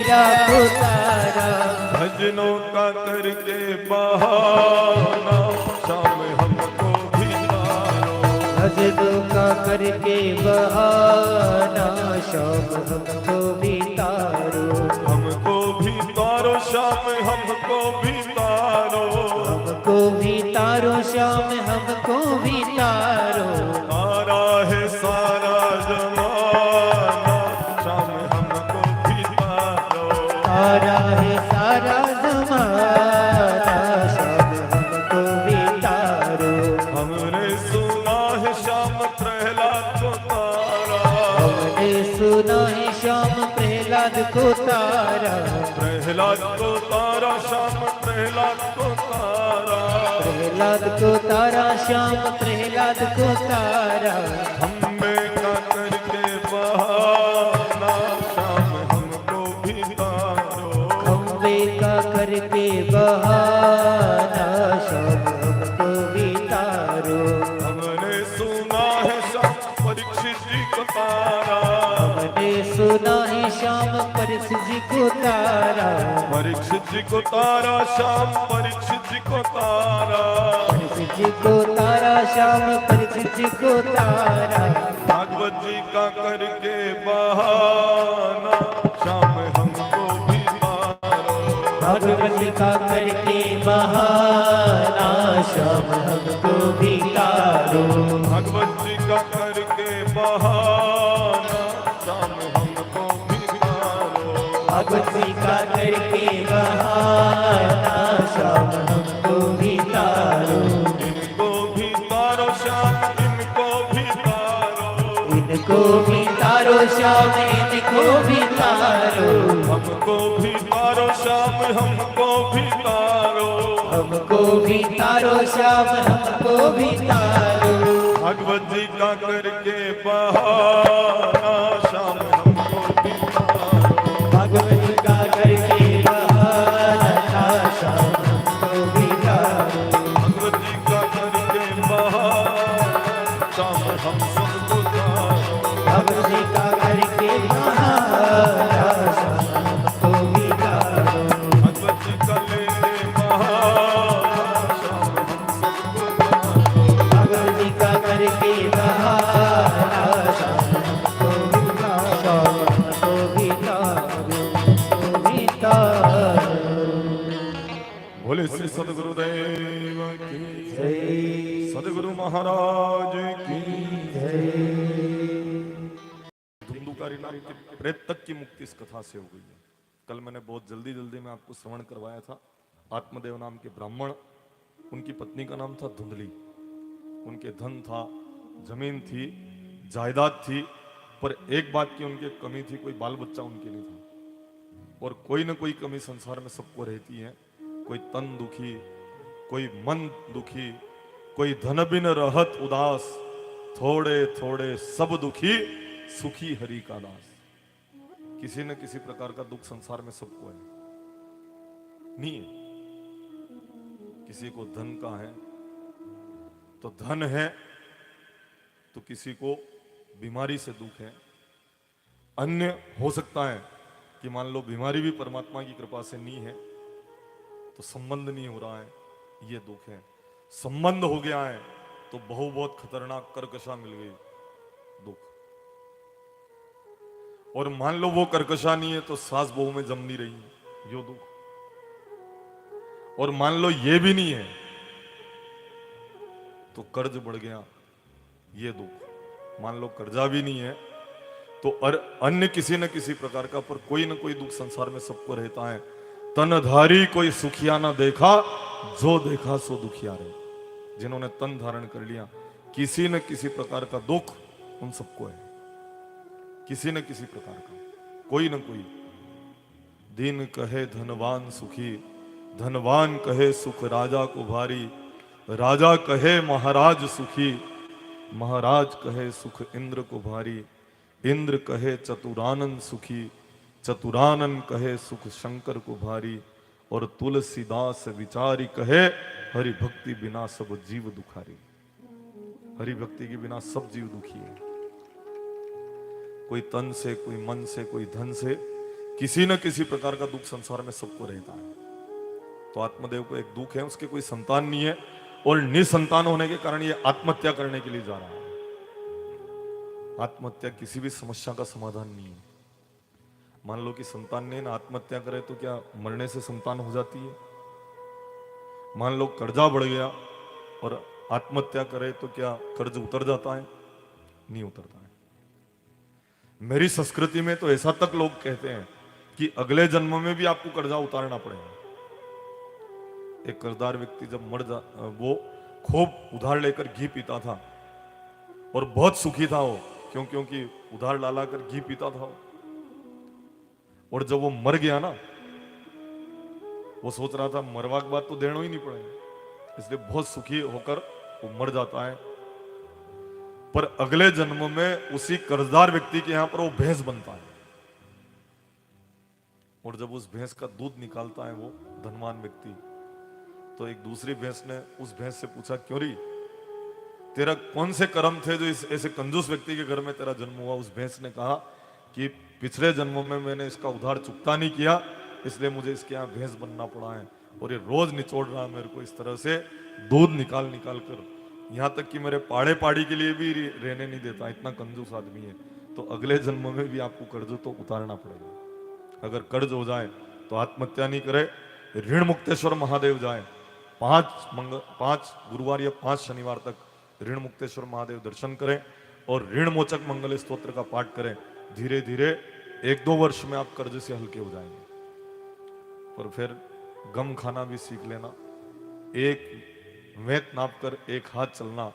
लाखों तारा। भजनों का करके बहाना शाम हमको भी तारो। भजनों का करके बहाना शाम हमको भी तारो। हमको भी तारो शाम हमको भी तारो। हमको भी तारो शाम हमको भी तारो। तारा है सारा जमाना शाम हमको भी तारो। तारा है सारा जमाना शाम हमको भी तारो। हमने सुना है शाम प्रहलाद को तारा। हमने सुना है शाम प्रहलाद को तारा। प्रहलाद को तारा शाम प्रहलाद को तारा। प्रहलाद को तारा श्याम प्रहलाद को तारा। हमें का करके बहाना शाम हमको भी तारो। खंबे का करके बहाना शाम हमको भी तारो। हमने सुना है शाम परीक्षित जी को तारा। हमने सुना है श्याम परीक्षित जी को तारा। परीक्षित जी को तारा शाम परीक्षित जी को तारा। परीक्षित जी को तारा श्याम परीक्षित जी को तारा। भागवत जी का करके बहाना शाम हमको भी तारो। भागवत जी का करके बहाना शाम हमको भी तारो। भगवत जी का करके बहाना शाम हमको भी तारो। भगवत जी का करके बहाना शाम हमको भी तारो। इनको भी तारो शाम इनको भी तारो। इनको भी तारो श्याम इनको भी तारो। हमको भी तारो शाम हमको भी तारो। हमको भी तारो श्याम हमको भी तारो। भगवत जी का करके बहाना शाम हमको भी तारो। भगवत जी का करके बहाना शाम हमको भी तारो। भगवत जी का करके बहाना शाम हम सबको तारो। भगवत जी का करके बहाना शाम हमको भी तारो। भगवत जी का ले ले बहाना शाम हम सबको तारो। भगवत जी का करके बहाना शाम हमको भी तारो। हमको भी तारो, भी तारो। बोले श्री सदगुरुदेव की जय सदगुरु महाराज की जय। धुंधुकारी नाम के प्रेत तक की मुक्ति इस कथा से हो गई है। कल मैंने बहुत जल्दी जल्दी में आपको श्रवण करवाया था। आत्मदेव नाम के ब्राह्मण, उनकी पत्नी का नाम था धुंधली। उनके धन था, जमीन थी, जायदाद थी, पर एक बात की उनकी कमी थी, कोई बाल बच्चा उनके नहीं था। और कोई ना कोई कमी संसार में सबको रहती है। कोई तन दुखी, कोई मन दुखी, कोई धन बिन रहत उदास। थोड़े थोड़े सब दुखी, सुखी हरि का दास। किसी न किसी प्रकार का दुख संसार में सबको है, नहीं है? किसी को धन का है तो धन है, तो किसी को बीमारी से दुख है। अन्य हो सकता है कि मान लो बीमारी भी परमात्मा की कृपा से नहीं है, तो संबंध नहीं हो रहा है, ये दुख है। संबंध हो गया है तो बहुत खतरनाक कर्कशा मिल गई, दुख। और मान लो वो कर्कशा नहीं है तो सास बहू में जम नहीं रही, यो दुख। और मान लो ये भी नहीं है तो कर्ज बढ़ गया, ये दुख। मान लो कर्जा भी नहीं है तो अन्य किसी न किसी प्रकार का, पर कोई न कोई दुख संसार में सबको रहता है। तनधारी कोई सुखिया ना देखा, जो देखा सो दुखिया रहे। जिन्होंने तन धारण कर लिया, किसी न किसी प्रकार का दुख उन सबको है, किसी न किसी प्रकार का, कोई न कोई। दीन कहे धनवान सुखी, धनवान कहे सुख राजा को भारी। राजा कहे महाराज सुखी, महाराज कहे सुख इंद्र को भारी। इंद्र कहे चतुरानन सुखी, चतुरानन कहे सुख शंकर को भारी। और तुलसीदास विचारी कहे, हरि भक्ति बिना सब जीव दुखारी। हरि भक्ति के बिना सब जीव दुखी है। कोई तन से, कोई मन से, कोई धन से, किसी न किसी प्रकार का दुख संसार में सबको रहता है। तो आत्मदेव को एक दुख है, उसके कोई संतान नहीं है और निसंतान होने के कारण ये आत्महत्या करने के लिए जा रहा है। आत्महत्या किसी भी समस्या का समाधान नहीं है। मान लो कि संतान ने ना आत्महत्या करे तो क्या मरने से संतान हो जाती है? मान लो कर्जा बढ़ गया और आत्महत्या करे तो क्या कर्ज उतर जाता है? नहीं उतरता है। मेरी संस्कृति में तो ऐसा तक लोग कहते हैं कि अगले जन्म में भी आपको कर्जा उतारना पड़ेगा। एक कर्जदार व्यक्ति जब वो खूब उधार लेकर घी पीता था और बहुत सुखी था वो, क्योंकि उधार डाला कर घी पीता था वो। और जब वो मर गया ना, वो सोच रहा था मरवा के बाद तो देना ही नहीं पड़ेगा, इसलिए बहुत सुखी होकर वो मर जाता है। पर अगले जन्म में उसी कर्जदार व्यक्ति के यहां पर वो भैंस बनता है और जब उस भैंस का दूध निकालता है वो धनवान व्यक्ति, तो एक दूसरी भैंस ने उस भैंस से पूछा, क्यों री तेरा कौन से कर्म थे जो इस ऐसे कंजूस व्यक्ति के घर में तेरा जन्म हुआ? उस भैंस ने कहा कि पिछले जन्म में मैंने इसका उधार चुकता नहीं किया, इसलिए मुझे इसके यहाँ भैंस बनना पड़ा है और ये रोज निचोड़ रहा है मेरे को इस तरह से दूध निकाल निकाल कर, यहाँ तक कि मेरे पाड़े पाड़ी के लिए भी रहने नहीं देता, इतना कंजूस आदमी है। तो अगले जन्म में भी आपको कर्ज तो उतारना पड़ेगा। अगर कर्ज हो जाए तो आत्महत्या नहीं करे, ऋण मुक्तेश्वर महादेव जाए, 5 गुरुवार या 5 शनिवार तक ऋण मुक्तेश्वर महादेव दर्शन करें और ऋण मोचक मंगल स्तोत्र का पाठ करें। धीरे धीरे 1-2 वर्ष में आप कर्ज से हल्के हो जाएंगे। पर फिर गम खाना भी सीख लेना। एक वेत नाप कर एक हाथ चलना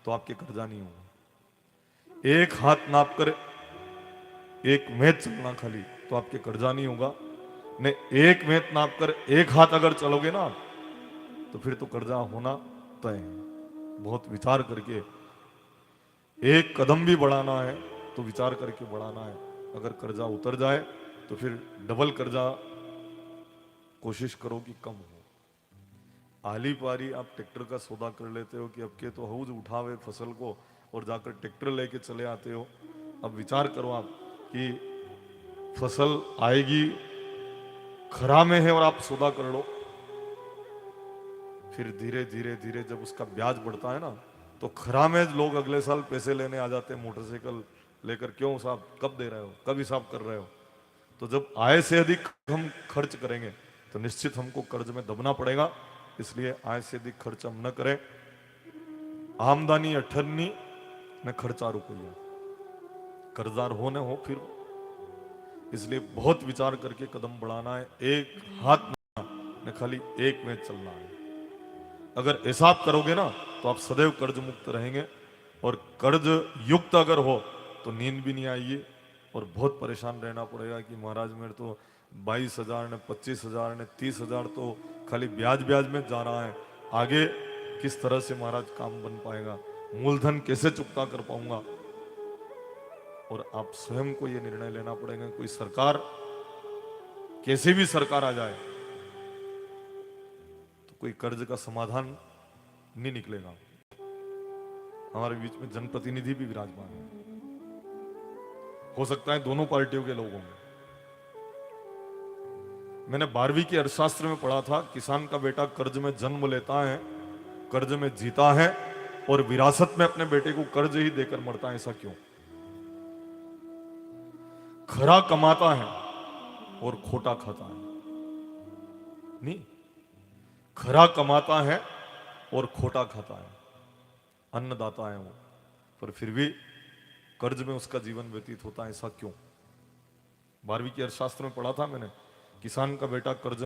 तो आपके कर्जा नहीं होगा। एक हाथ नाप कर एक वेत चलना खाली तो आपके कर्जा नहीं होगा। नहीं, एक वेत नाप कर एक हाथ अगर चलोगे ना तो फिर तो कर्जा होना तय है। बहुत विचार करके एक कदम भी बढ़ाना है तो विचार करके बढ़ाना है। अगर कर्जा उतर जाए तो फिर डबल कर्जा कोशिश करो कि कम हो। आली पारी आप ट्रैक्टर का सौदा कर लेते हो कि अब के तो हौज उठावे फसल को और जाकर ट्रैक्टर लेके चले आते हो। अब विचार करो आप कि फसल आएगी, खरा में है और आप सौदा कर लो। फिर धीरे धीरे धीरे जब उसका ब्याज बढ़ता है ना तो खरा में लोग अगले साल पैसे लेने आ जाते हैं मोटरसाइकिल लेकर। क्यों साहब, कब दे रहे हो, कब हिसाब कर रहे हो? तो जब आय से अधिक हम खर्च करेंगे तो निश्चित हमको कर्ज में दबना पड़ेगा। इसलिए आय से अधिक खर्च हम न करें। आमदनी 18 न खर्चा रुपया, कर्जदार हो न हो फिर। इसलिए बहुत विचार करके कदम बढ़ाना है। एक हाथ न खाली एक में चलना है। अगर ऐसा आप करोगे ना तो आप सदैव कर्ज मुक्त रहेंगे। और कर्ज युक्त अगर हो तो नींद भी नहीं आएगी और बहुत परेशान रहना पड़ेगा कि महाराज मेरे तो 22,000 ने 25,000 ने 30,000 तो खाली ब्याज ब्याज में जा रहा है। आगे किस तरह से महाराज काम बन पाएगा, मूलधन कैसे चुकता कर पाऊंगा? और आप स्वयं को ये निर्णय लेना पड़ेगा। कोई सरकार, कैसी भी सरकार आ जाए तो कोई कर्ज का समाधान नहीं निकलेगा। हमारे बीच में जनप्रतिनिधि भी विराजमान है, हो सकता है दोनों पार्टियों के लोगों में। मैंने 12वीं के अर्थशास्त्र में पढ़ा था, किसान का बेटा कर्ज में जन्म लेता है, कर्ज में जीता है और विरासत में अपने बेटे को कर्ज ही देकर मरता है। ऐसा क्यों? खरा कमाता है और खोटा खाता है। नहीं, खरा कमाता है और खोटा खाता है, अन्नदाता है वो, पर फिर भी कर्ज में उसका जीवन व्यतीत होता है। ऐसा क्यों? 12वीं के अर्थशास्त्र में पढ़ा था मैंने, किसान का बेटा कर्ज